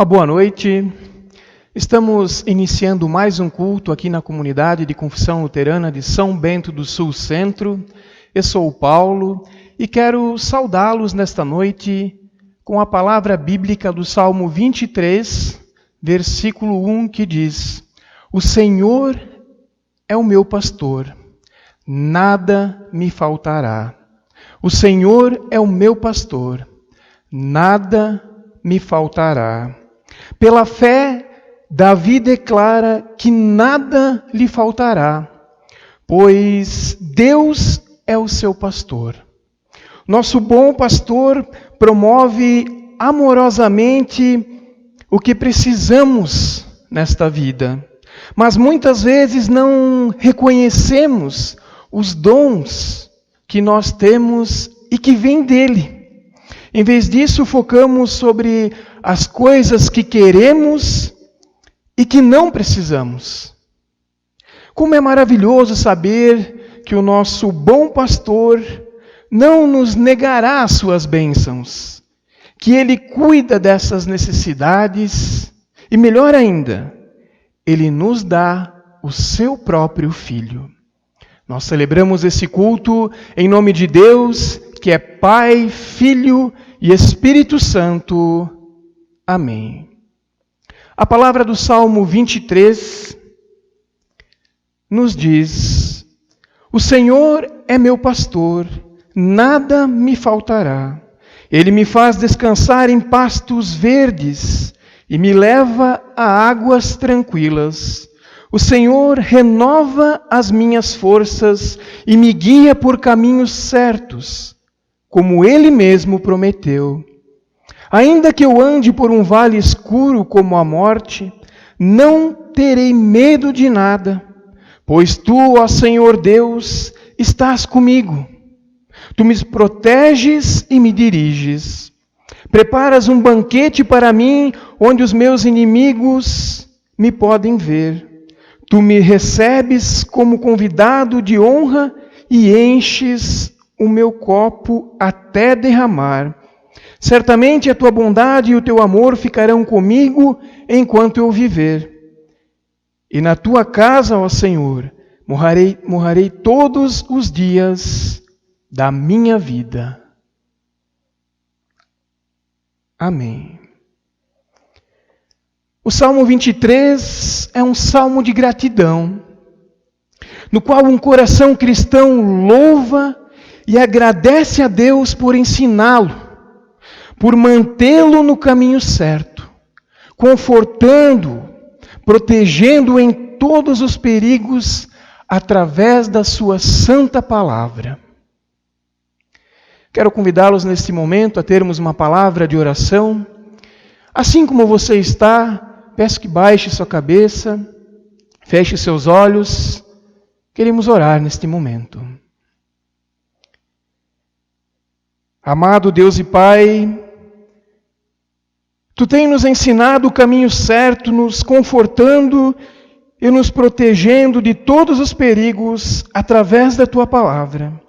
Uma boa noite. Estamos iniciando mais um culto aqui na comunidade de Confissão Luterana de São Bento do Sul Centro. Eu sou o Paulo e quero saudá-los nesta noite com a palavra bíblica do Salmo 23, versículo 1, que diz: O Senhor é o meu pastor, nada me faltará. O Senhor é o meu pastor, nada me faltará. Pela fé, Davi declara que nada lhe faltará, pois Deus é o seu pastor. Nosso bom pastor promove amorosamente o que precisamos nesta vida, mas muitas vezes não reconhecemos os dons que nós temos e que vêm dele. Em vez disso, focamos sobre as coisas que queremos e que não precisamos. Como é maravilhoso saber que o nosso bom pastor não nos negará as suas bênçãos, que ele cuida dessas necessidades e, melhor ainda, ele nos dá o seu próprio Filho. Nós celebramos esse culto em nome de Deus, que é Pai, Filho e Espírito Santo. Amém. A palavra do Salmo 23 nos diz: O Senhor é meu pastor, nada me faltará. Ele me faz descansar em pastos verdes e me leva a águas tranquilas. O Senhor renova as minhas forças e me guia por caminhos certos, como Ele mesmo prometeu. Ainda que eu ande por um vale escuro como a morte, não terei medo de nada, pois Tu, ó Senhor Deus, estás comigo. Tu me proteges e me diriges. Preparas um banquete para mim, onde os meus inimigos me podem ver. Tu me recebes como convidado de honra e enches o meu copo até derramar. Certamente a tua bondade e o teu amor ficarão comigo enquanto eu viver. E na tua casa, ó Senhor, morarei todos os dias da minha vida. Amém. O Salmo 23 é um salmo de gratidão, no qual um coração cristão louva e agradece a Deus por ensiná-lo, por mantê-lo no caminho certo, confortando-o, protegendo-o em todos os perigos através da sua santa palavra. Quero convidá-los neste momento a termos uma palavra de oração. Assim como você está, peço que baixe sua cabeça, feche seus olhos. Queremos orar neste momento. Amado Deus e Pai, Tu tens nos ensinado o caminho certo, nos confortando e nos protegendo de todos os perigos através da Tua palavra.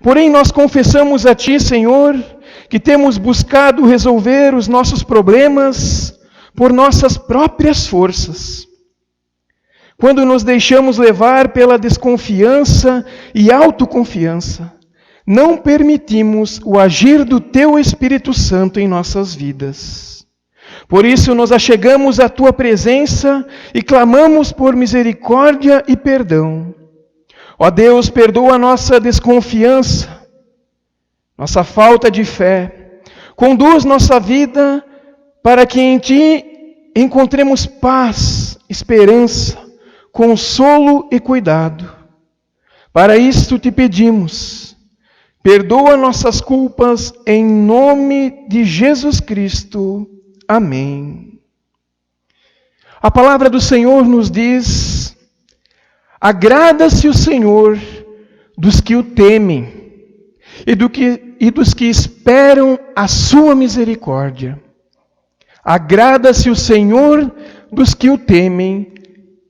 Porém, nós confessamos a Ti, Senhor, que temos buscado resolver os nossos problemas por nossas próprias forças. Quando nos deixamos levar pela desconfiança e autoconfiança, não permitimos o agir do Teu Espírito Santo em nossas vidas. Por isso nos achegamos à Tua presença e clamamos por misericórdia e perdão. Ó Deus, perdoa a nossa desconfiança, nossa falta de fé. Conduz nossa vida para que em Ti encontremos paz, esperança, consolo e cuidado. Para isto te pedimos, perdoa nossas culpas em nome de Jesus Cristo. Amém. A palavra do Senhor nos diz: agrada-se o Senhor dos que o temem e dos que esperam a sua misericórdia. Agrada-se o Senhor dos que o temem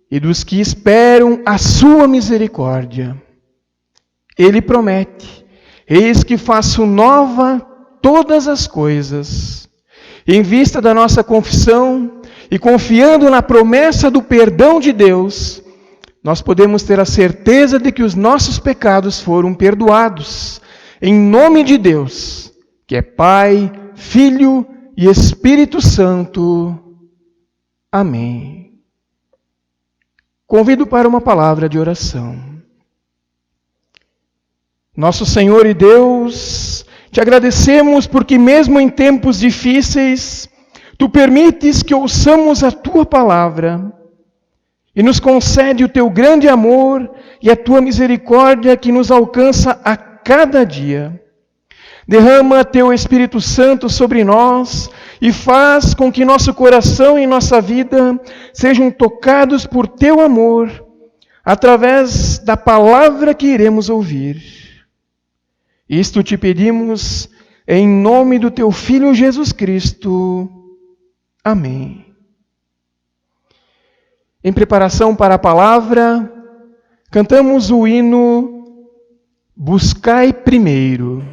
e dos que esperam a sua misericórdia. Ele promete: eis que faço nova todas as coisas. Em vista da nossa confissão e confiando na promessa do perdão de Deus, nós podemos ter a certeza de que os nossos pecados foram perdoados, em nome de Deus, que é Pai, Filho e Espírito Santo. Amém. Convido para uma palavra de oração. Nosso Senhor e Deus, te agradecemos porque mesmo em tempos difíceis, Tu permites que ouçamos a Tua palavra e nos concede o Teu grande amor e a Tua misericórdia que nos alcança a cada dia. Derrama Teu Espírito Santo sobre nós e faz com que nosso coração e nossa vida sejam tocados por Teu amor, através da palavra que iremos ouvir. Isto te pedimos em nome do Teu Filho Jesus Cristo. Amém. Em preparação para a palavra, cantamos o hino Buscai Primeiro.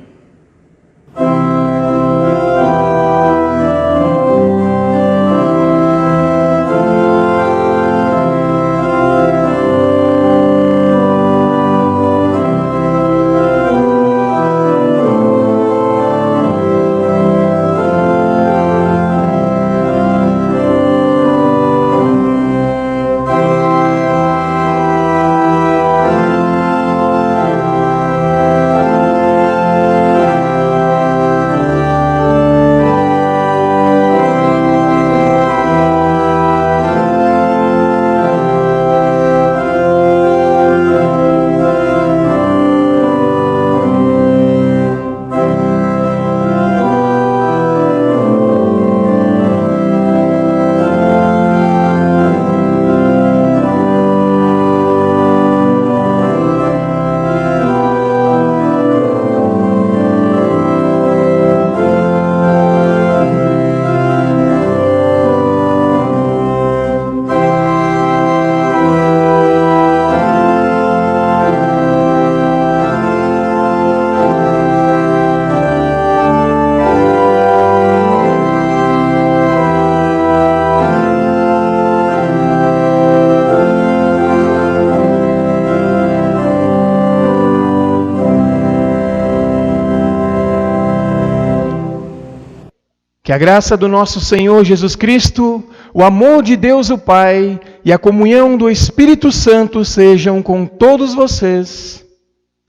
Que a graça do nosso Senhor Jesus Cristo, o amor de Deus o Pai e a comunhão do Espírito Santo sejam com todos vocês.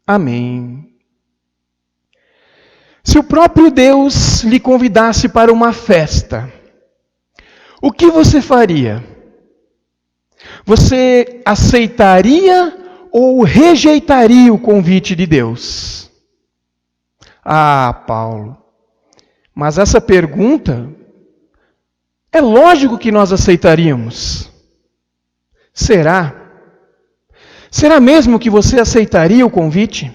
Amém. Se o próprio Deus lhe convidasse para uma festa, o que você faria? Você aceitaria ou rejeitaria o convite de Deus? Ah, Paulo, mas essa pergunta, é lógico que nós aceitaríamos. Será? Será mesmo que você aceitaria o convite?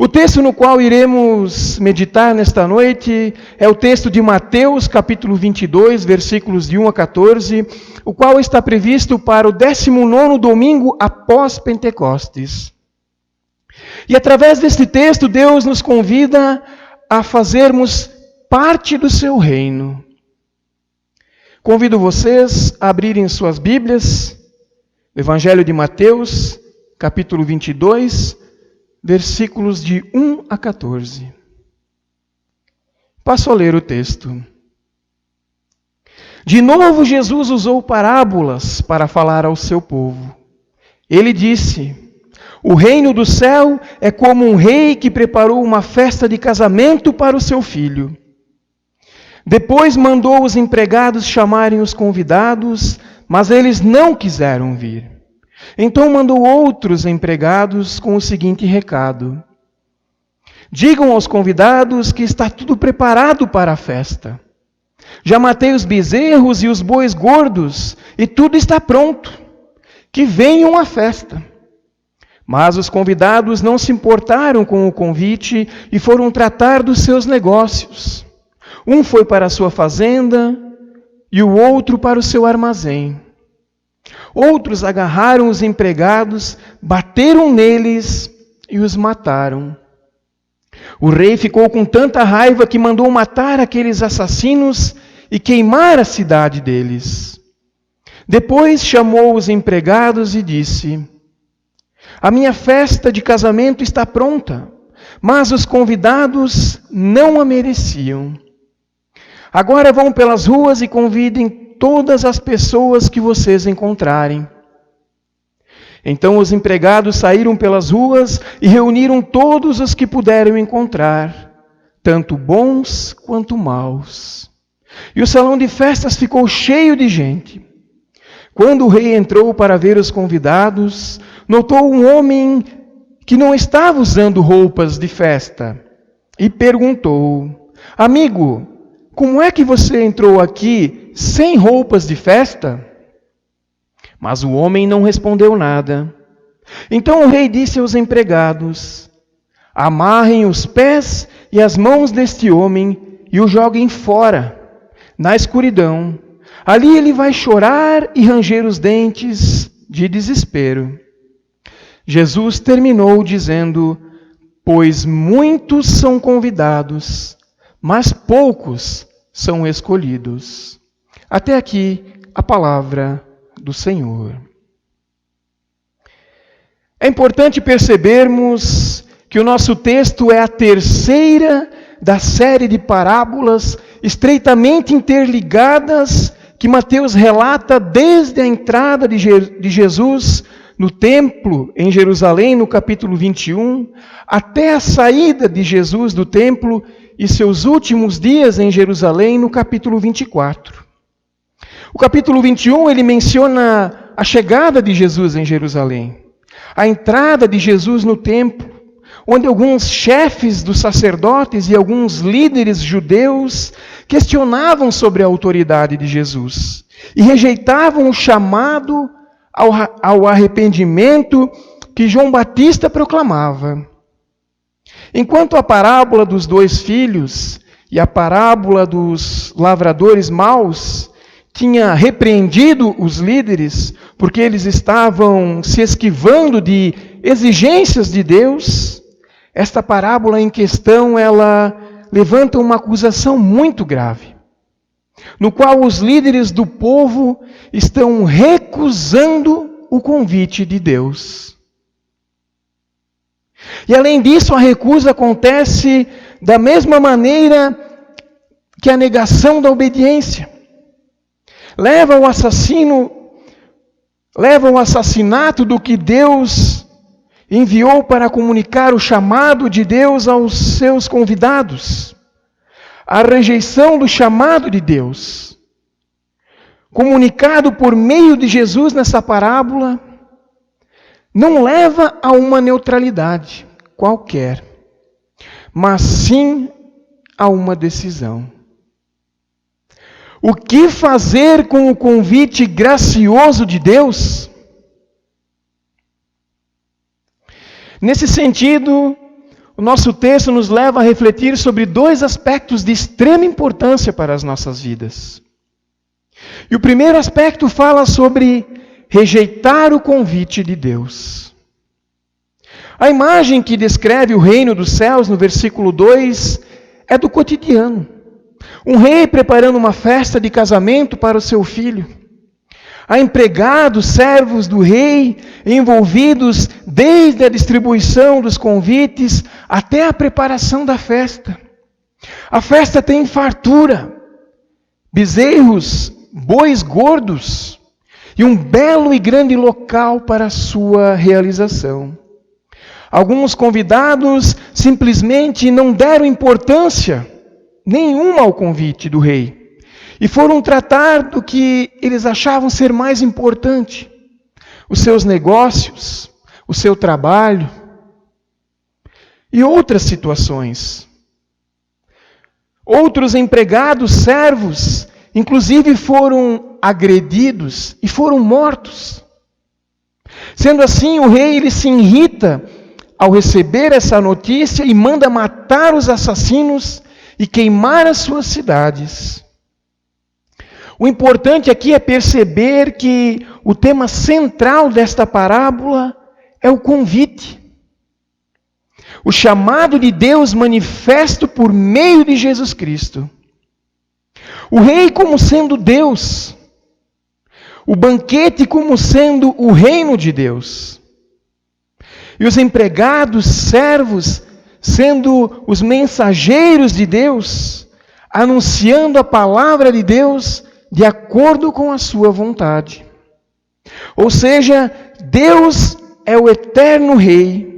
O texto no qual iremos meditar nesta noite é o texto de Mateus, capítulo 22, versículos de 1 a 14, o qual está previsto para o 19º domingo após Pentecostes. E através deste texto, Deus nos convida a fazermos parte do seu reino. Convido vocês a abrirem suas Bíblias, Evangelho de Mateus, capítulo 22, versículos de 1 a 14. Passo a ler o texto. De novo, Jesus usou parábolas para falar ao seu povo. Ele disse: o reino do céu é como um rei que preparou uma festa de casamento para o seu filho. Depois mandou os empregados chamarem os convidados, mas eles não quiseram vir. Então mandou outros empregados com o seguinte recado: digam aos convidados que está tudo preparado para a festa. Já matei os bezerros e os bois gordos, e tudo está pronto. Que venham à festa. Mas os convidados não se importaram com o convite e foram tratar dos seus negócios. Um foi para a sua fazenda e o outro para o seu armazém. Outros agarraram os empregados, bateram neles e os mataram. O rei ficou com tanta raiva que mandou matar aqueles assassinos e queimar a cidade deles. Depois chamou os empregados e disse: a minha festa de casamento está pronta, mas os convidados não a mereciam. Agora vão pelas ruas e convidem todas as pessoas que vocês encontrarem. Então os empregados saíram pelas ruas e reuniram todos os que puderam encontrar, tanto bons quanto maus. E o salão de festas ficou cheio de gente. Quando o rei entrou para ver os convidados, notou um homem que não estava usando roupas de festa e perguntou: amigo, como é que você entrou aqui sem roupas de festa? Mas o homem não respondeu nada. Então o rei disse aos empregados: amarrem os pés e as mãos deste homem e o joguem fora, na escuridão. Ali ele vai chorar e ranger os dentes de desespero. Jesus terminou dizendo: pois muitos são convidados, mas poucos são escolhidos. Até aqui a palavra do Senhor. É importante percebermos que o nosso texto é a terceira da série de parábolas estreitamente interligadas que Mateus relata desde a entrada de Jesus no templo em Jerusalém, no capítulo 21, até a saída de Jesus do templo e seus últimos dias em Jerusalém, no capítulo 24. O capítulo 21, ele menciona a chegada de Jesus em Jerusalém, a entrada de Jesus no templo, onde alguns chefes dos sacerdotes e alguns líderes judeus questionavam sobre a autoridade de Jesus e rejeitavam o chamado ao arrependimento que João Batista proclamava. Enquanto a parábola dos 2 filhos e a parábola dos lavradores maus tinha repreendido os líderes porque eles estavam se esquivando de exigências de Deus, esta parábola em questão, ela levanta uma acusação muito grave, no qual os líderes do povo estão recusando o convite de Deus. E além disso, a recusa acontece da mesma maneira que a negação da obediência. Leva ao assassinato do que Deus enviou para comunicar o chamado de Deus aos seus convidados. A rejeição do chamado de Deus, comunicado por meio de Jesus nessa parábola, não leva a uma neutralidade qualquer, mas sim a uma decisão. O que fazer com o convite gracioso de Deus? Nesse sentido, o nosso texto nos leva a refletir sobre dois aspectos de extrema importância para as nossas vidas. E o primeiro aspecto fala sobre rejeitar o convite de Deus. A imagem que descreve o reino dos céus no versículo 2 é do cotidiano. Um rei preparando uma festa de casamento para o seu filho. Há empregados, servos do rei, envolvidos desde a distribuição dos convites até a preparação da festa. A festa tem fartura, bezerros, bois gordos e um belo e grande local para a sua realização. Alguns convidados simplesmente não deram importância nenhuma ao convite do rei. E foram tratar do que eles achavam ser mais importante. Os seus negócios, o seu trabalho e outras situações. Outros empregados, servos, inclusive foram agredidos e foram mortos. Sendo assim, o rei ele se irrita ao receber essa notícia e manda matar os assassinos e queimar as suas cidades. O importante aqui é perceber que o tema central desta parábola é o convite. O chamado de Deus manifesto por meio de Jesus Cristo. O rei como sendo Deus. O banquete como sendo o reino de Deus. E os empregados, servos, sendo os mensageiros de Deus, anunciando a palavra de Deus de acordo com a sua vontade. Ou seja, Deus é o eterno Rei,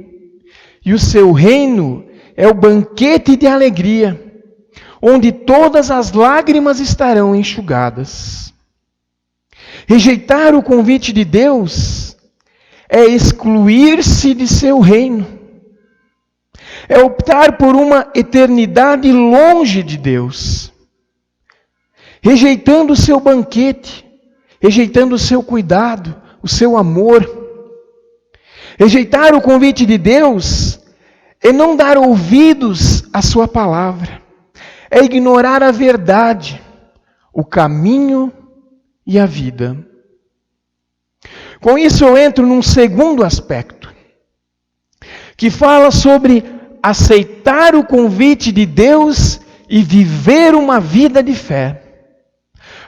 e o seu reino é o banquete de alegria, onde todas as lágrimas estarão enxugadas. Rejeitar o convite de Deus é excluir-se de seu reino. É optar por uma eternidade longe de Deus. Rejeitando o seu banquete, rejeitando o seu cuidado, o seu amor. Rejeitar o convite de Deus é não dar ouvidos à sua palavra. É ignorar a verdade, o caminho e a vida. Com isso eu entro num segundo aspecto, que fala sobre aceitar o convite de Deus e viver uma vida de fé.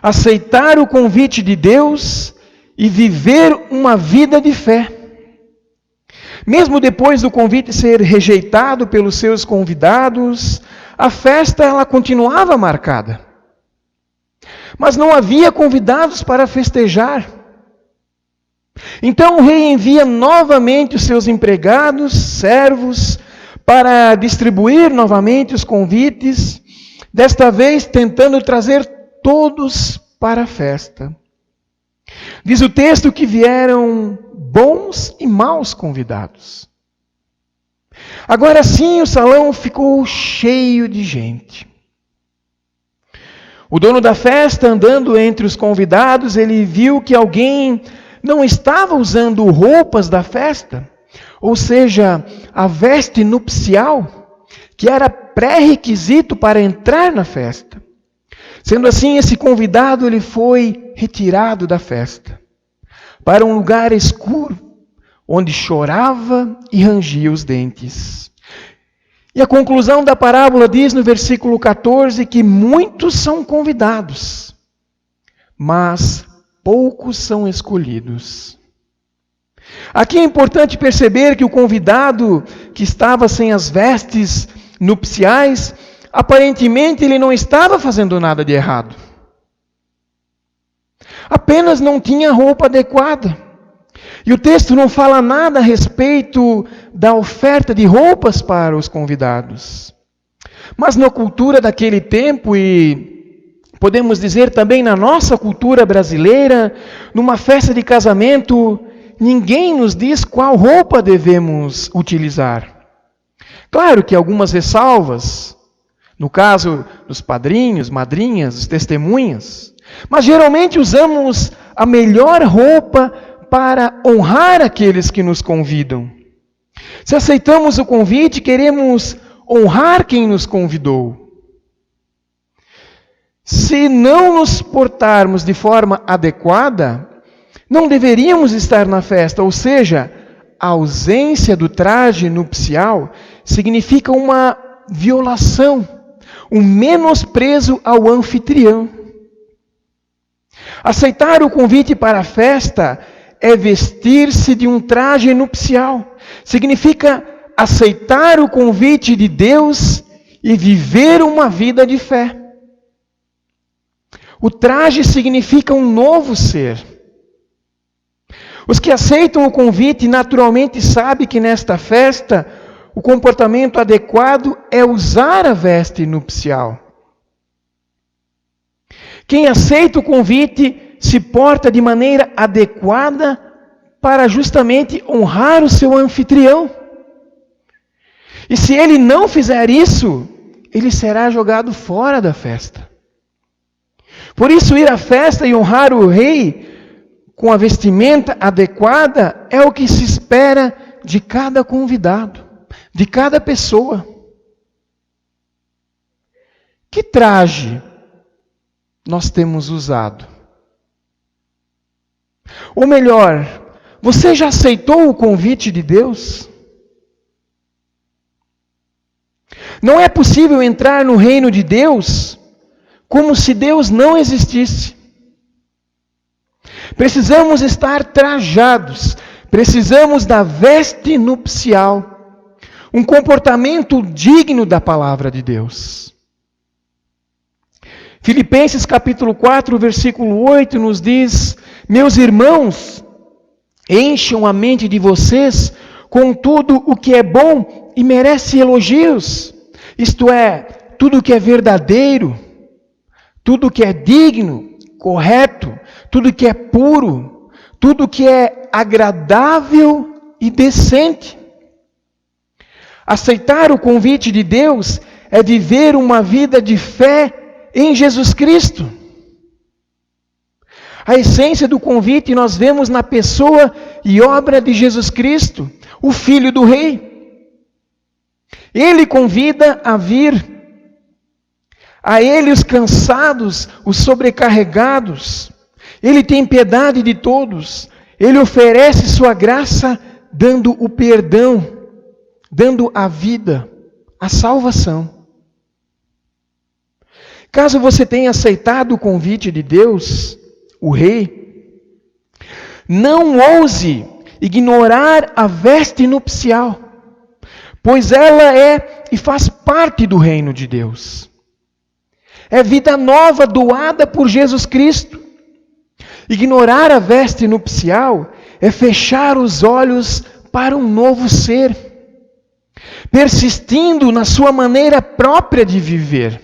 Aceitar o convite de Deus e viver uma vida de fé. Mesmo depois do convite ser rejeitado pelos seus convidados, a festa ela continuava marcada. Mas não havia convidados para festejar. Então o rei envia novamente os seus empregados, servos, para distribuir novamente os convites, desta vez tentando trazer todos para a festa. Diz o texto que vieram bons e maus convidados. Agora sim o salão ficou cheio de gente. O dono da festa, andando entre os convidados, ele viu que alguém não estava usando roupas da festa, ou seja, a veste nupcial, que era pré-requisito para entrar na festa. Sendo assim, esse convidado ele foi retirado da festa, para um lugar escuro, onde chorava e rangia os dentes. E a conclusão da parábola diz no versículo 14 que muitos são convidados, mas poucos são escolhidos. Aqui é importante perceber que o convidado que estava sem as vestes nupciais, aparentemente ele não estava fazendo nada de errado. Apenas não tinha roupa adequada. E o texto não fala nada a respeito da oferta de roupas para os convidados. Mas na cultura daquele tempo, e podemos dizer também na nossa cultura brasileira, numa festa de casamento, ninguém nos diz qual roupa devemos utilizar. Claro que algumas ressalvas, no caso dos padrinhos, madrinhas, testemunhas, mas geralmente usamos a melhor roupa para honrar aqueles que nos convidam. Se aceitamos o convite, queremos honrar quem nos convidou. Se não nos portarmos de forma adequada, não deveríamos estar na festa, ou seja, a ausência do traje nupcial significa uma violação, um menosprezo ao anfitrião. Aceitar o convite para a festa é vestir-se de um traje nupcial. Significa aceitar o convite de Deus e viver uma vida de fé. O traje significa um novo ser. Os que aceitam o convite naturalmente sabem que nesta festa o comportamento adequado é usar a veste nupcial. Quem aceita o convite se porta de maneira adequada para justamente honrar o seu anfitrião. E se ele não fizer isso, ele será jogado fora da festa. Por isso, ir à festa e honrar o rei com a vestimenta adequada é o que se espera de cada convidado, de cada pessoa. Que traje nós temos usado? Ou melhor, você já aceitou o convite de Deus? Não é possível entrar no reino de Deus como se Deus não existisse. Precisamos estar trajados, precisamos da veste nupcial, um comportamento digno da palavra de Deus. Filipenses capítulo 4, versículo 8 nos diz: meus irmãos, encham a mente de vocês com tudo o que é bom e merece elogios, isto é, tudo o que é verdadeiro, tudo o que é digno, correto, tudo o que é puro, tudo o que é agradável e decente. Aceitar o convite de Deus é viver uma vida de fé em Jesus Cristo. A essência do convite nós vemos na pessoa e obra de Jesus Cristo, o Filho do Rei. Ele convida a vir. A Ele os cansados, os sobrecarregados. Ele tem piedade de todos. Ele oferece sua graça, dando o perdão, dando a vida, a salvação. Caso você tenha aceitado o convite de Deus, o Rei, não ouse ignorar a veste nupcial, pois ela é e faz parte do reino de Deus. É vida nova doada por Jesus Cristo. Ignorar a veste nupcial é fechar os olhos para um novo ser, persistindo na sua maneira própria de viver,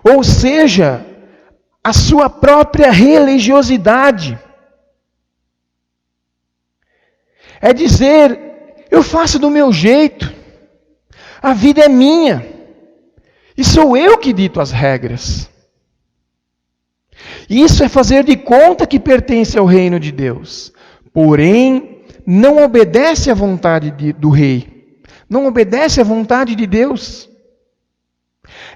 ou seja, a sua própria religiosidade. É dizer, eu faço do meu jeito, a vida é minha, e sou eu que dito as regras. Isso é fazer de conta que pertence ao reino de Deus, porém, não obedece à vontade do rei, não obedece à vontade de Deus.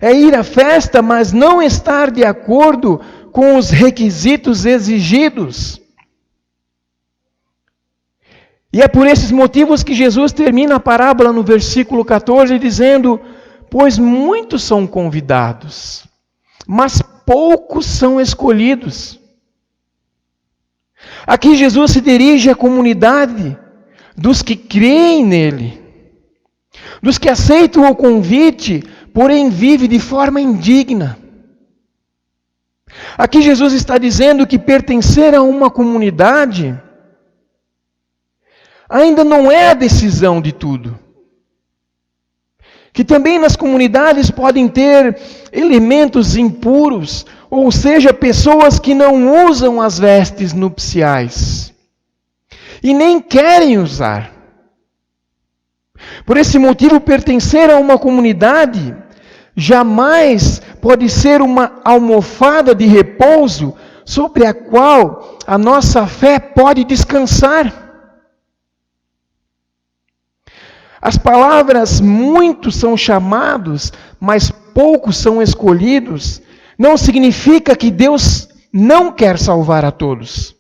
É ir à festa, mas não estar de acordo com os requisitos exigidos. E é por esses motivos que Jesus termina a parábola no versículo 14 dizendo: pois muitos são convidados, mas poucos são escolhidos. Aqui Jesus se dirige à comunidade dos que creem nele, dos que aceitam o convite, porém vivem de forma indigna. Aqui Jesus está dizendo que pertencer a uma comunidade ainda não é a decisão de tudo. Que também nas comunidades podem ter elementos impuros, ou seja, pessoas que não usam as vestes nupciais e nem querem usar. Por esse motivo, pertencer a uma comunidade jamais pode ser uma almofada de repouso sobre a qual a nossa fé pode descansar. As palavras muitos são chamados, mas poucos são escolhidos, não significa que Deus não quer salvar a todos.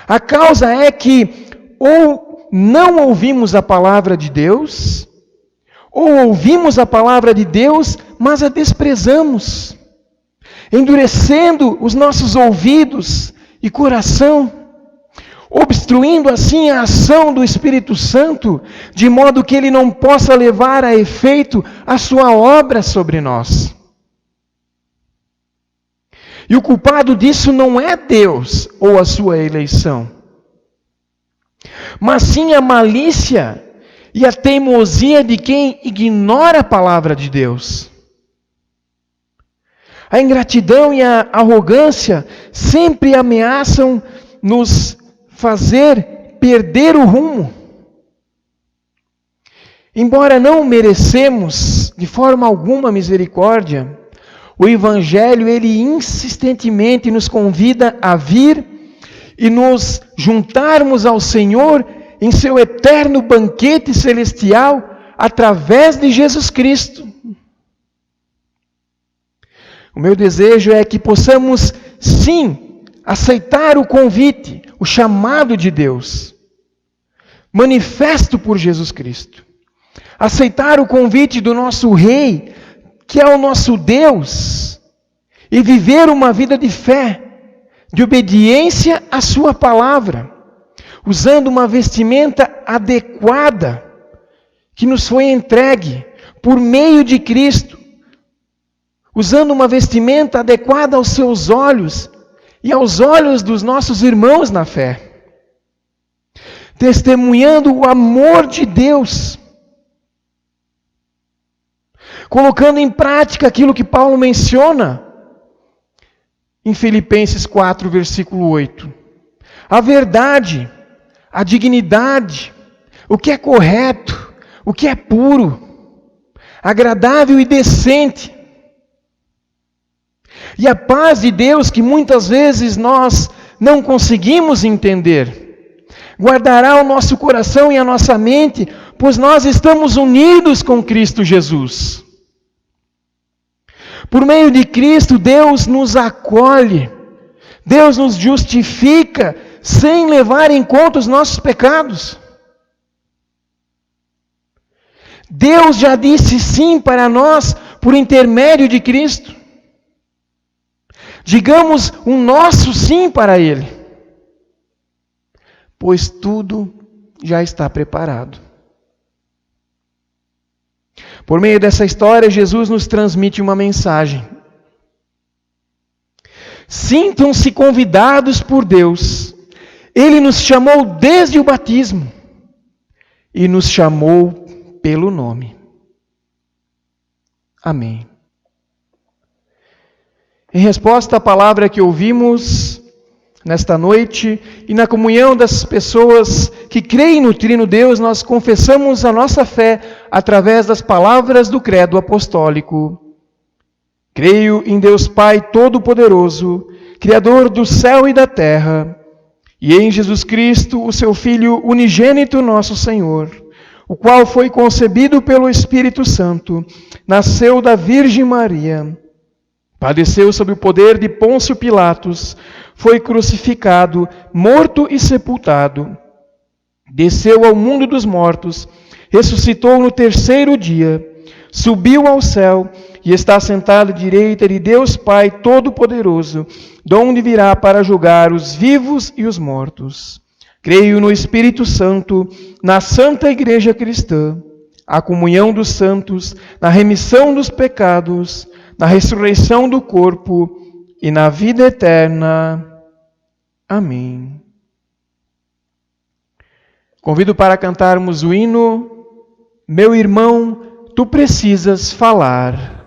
A causa é que ou não ouvimos a palavra de Deus, ou ouvimos a palavra de Deus, mas a desprezamos, endurecendo os nossos ouvidos e coração, obstruindo assim a ação do Espírito Santo, de modo que ele não possa levar a efeito a sua obra sobre nós. E o culpado disso não é Deus ou a sua eleição, mas sim a malícia e a teimosia de quem ignora a palavra de Deus. A ingratidão e a arrogância sempre ameaçam nos fazer perder o rumo. Embora não merecemos de forma alguma misericórdia, o Evangelho, ele insistentemente nos convida a vir e nos juntarmos ao Senhor em seu eterno banquete celestial através de Jesus Cristo. O meu desejo é que possamos, sim, aceitar o convite, o chamado de Deus, manifesto por Jesus Cristo. Aceitar o convite do nosso Rei, que é o nosso Deus, e viver uma vida de fé, de obediência à sua palavra, usando uma vestimenta adequada, que nos foi entregue por meio de Cristo, usando uma vestimenta adequada aos seus olhos e aos olhos dos nossos irmãos na fé, testemunhando o amor de Deus, colocando em prática aquilo que Paulo menciona em Filipenses 4, versículo 8. A verdade, a dignidade, o que é correto, o que é puro, agradável e decente. E a paz de Deus, que muitas vezes nós não conseguimos entender, guardará o nosso coração e a nossa mente, pois nós estamos unidos com Cristo Jesus. Por meio de Cristo, Deus nos acolhe, Deus nos justifica, sem levar em conta os nossos pecados. Deus já disse sim para nós, por intermédio de Cristo. Digamos um nosso sim para Ele, pois tudo já está preparado. Por meio dessa história, Jesus nos transmite uma mensagem. Sintam-se convidados por Deus. Ele nos chamou desde o batismo e nos chamou pelo nome. Amém. Em resposta à palavra que ouvimos nesta noite e na comunhão das pessoas que creem no Trino Deus, nós confessamos a nossa fé através das palavras do credo apostólico. Creio em Deus Pai Todo-Poderoso, Criador do céu e da terra, e em Jesus Cristo, o seu Filho unigênito, nosso Senhor, o qual foi concebido pelo Espírito Santo, nasceu da Virgem Maria, padeceu sob o poder de Pôncio Pilatos, foi crucificado, morto e sepultado, desceu ao mundo dos mortos, ressuscitou no terceiro dia, subiu ao céu e está sentado à direita de Deus Pai Todo-Poderoso, donde virá para julgar os vivos e os mortos. Creio no Espírito Santo, na Santa Igreja Cristã, a comunhão dos santos, na remissão dos pecados, na ressurreição do corpo e na vida eterna. Amém. Convido para cantarmos o hino Meu Irmão, Tu Precisas Falar.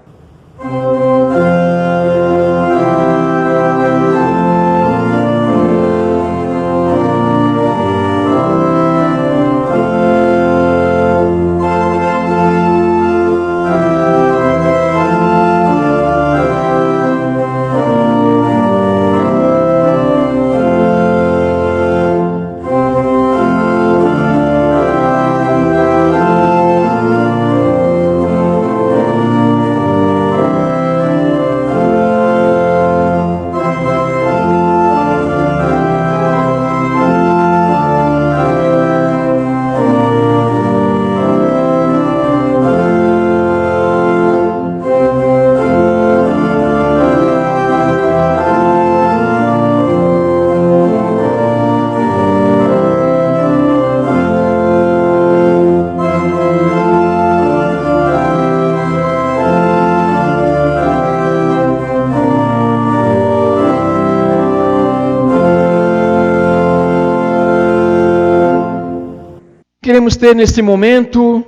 Queremos ter neste momento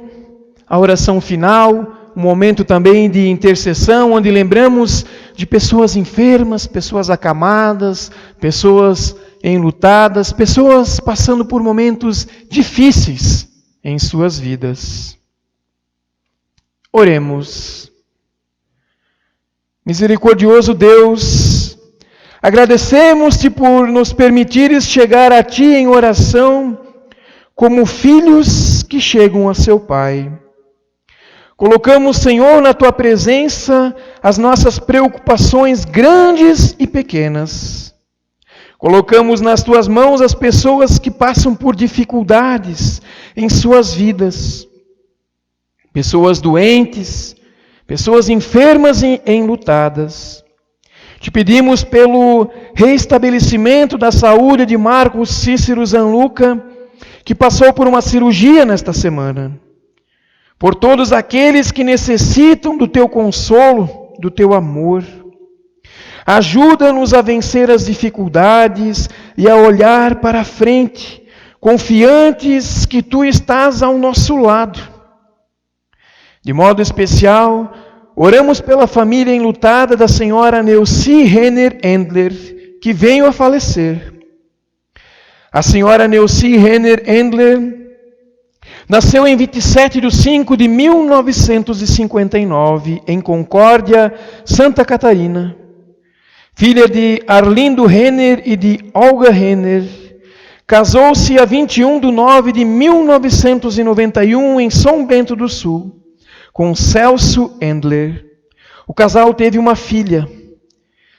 a oração final, um momento também de intercessão, onde lembramos de pessoas enfermas, pessoas acamadas, pessoas enlutadas, pessoas passando por momentos difíceis em suas vidas. Oremos. Misericordioso Deus, agradecemos-te por nos permitires chegar a Ti em oração como filhos que chegam a seu Pai. Colocamos, Senhor, na Tua presença as nossas preocupações grandes e pequenas. Colocamos nas Tuas mãos as pessoas que passam por dificuldades em suas vidas. Pessoas doentes, pessoas enfermas e enlutadas. Te pedimos pelo reestabelecimento da saúde de Marcos Cícero Zanluca, que passou por uma cirurgia nesta semana. Por todos aqueles que necessitam do Teu consolo, do Teu amor. Ajuda-nos a vencer as dificuldades e a olhar para a frente, confiantes que Tu estás ao nosso lado. De modo especial, oramos pela família enlutada da senhora Neuci Renner Endler, que veio a falecer. A senhora Neuci Renner Endler nasceu em 27 de 5 de 1959, em Concórdia, Santa Catarina. Filha de Arlindo Renner e de Olga Renner, casou-se a 21 de 9 de 1991 em São Bento do Sul, com Celso Endler. O casal teve uma filha.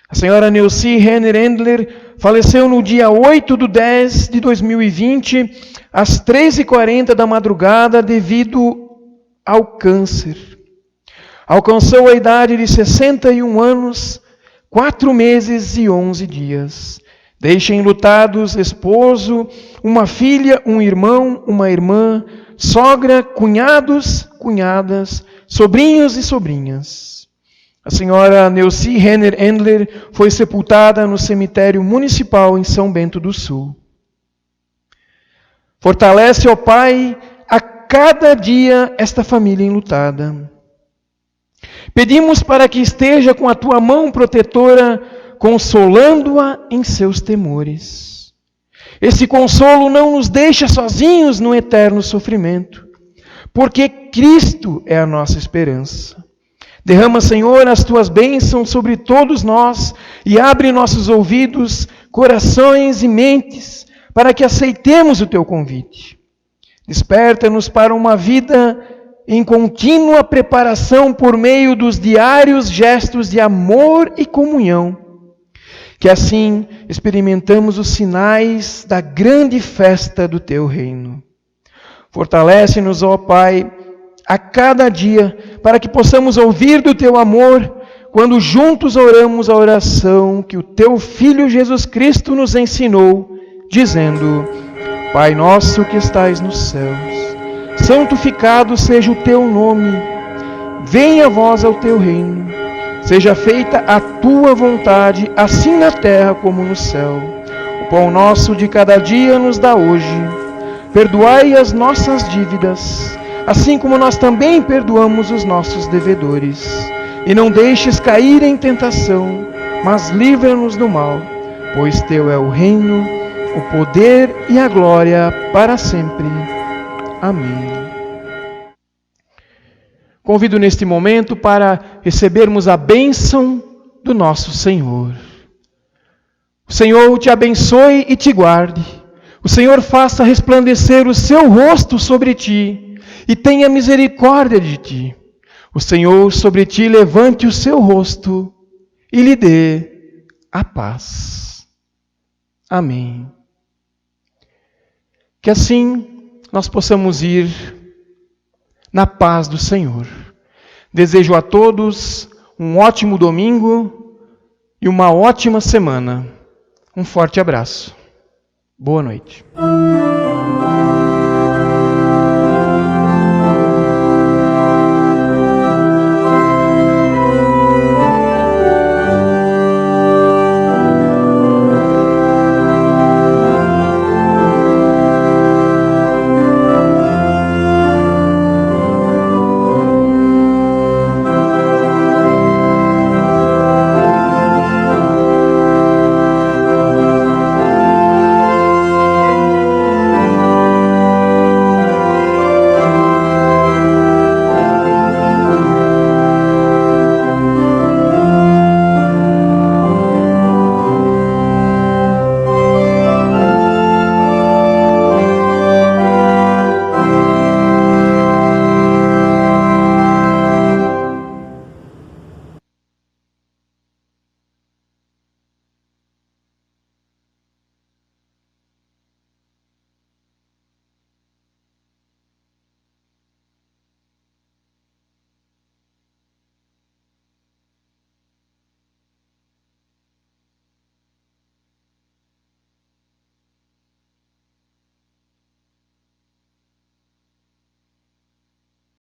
A senhora Neuci Renner Endler faleceu no dia 8 de 10 de 2020, às 3h40 da madrugada, devido ao câncer. Alcançou a idade de 61 anos, 4 meses e 11 dias. Deixa enlutados esposo, uma filha, um irmão, uma irmã, sogra, cunhados, cunhadas, sobrinhos e sobrinhas. A senhora Neuci Renner Endler foi sepultada no cemitério municipal em São Bento do Sul. Fortalece, ó Pai, a cada dia esta família enlutada. Pedimos para que esteja com a Tua mão protetora, consolando-a em seus temores. Esse consolo não nos deixa sozinhos no eterno sofrimento, porque Cristo é a nossa esperança. Derrama, Senhor, as Tuas bênçãos sobre todos nós e abre nossos ouvidos, corações e mentes para que aceitemos o Teu convite. Desperta-nos para uma vida em contínua preparação por meio dos diários gestos de amor e comunhão. Que assim experimentamos os sinais da grande festa do Teu reino. Fortalece-nos, ó Pai, a cada dia, para que possamos ouvir do Teu amor, quando juntos oramos a oração que o Teu Filho Jesus Cristo nos ensinou, dizendo: Pai nosso que estais nos céus, santificado seja o Teu nome, venha a vós o Teu reino, seja feita a Tua vontade, assim na terra como no céu. O pão nosso de cada dia nos dá hoje. Perdoai as nossas dívidas, assim como nós também perdoamos os nossos devedores. E não deixes cair em tentação, mas livra-nos do mal, pois Teu é o reino, o poder e a glória para sempre. Amém. Convido neste momento para recebermos a bênção do nosso Senhor. O Senhor te abençoe e te guarde. O Senhor faça resplandecer o seu rosto sobre ti e tenha misericórdia de ti. O Senhor sobre ti levante o seu rosto e lhe dê a paz. Amém. Que assim nós possamos ir na paz do Senhor. Desejo a todos um ótimo domingo e uma ótima semana. Um forte abraço. Boa noite.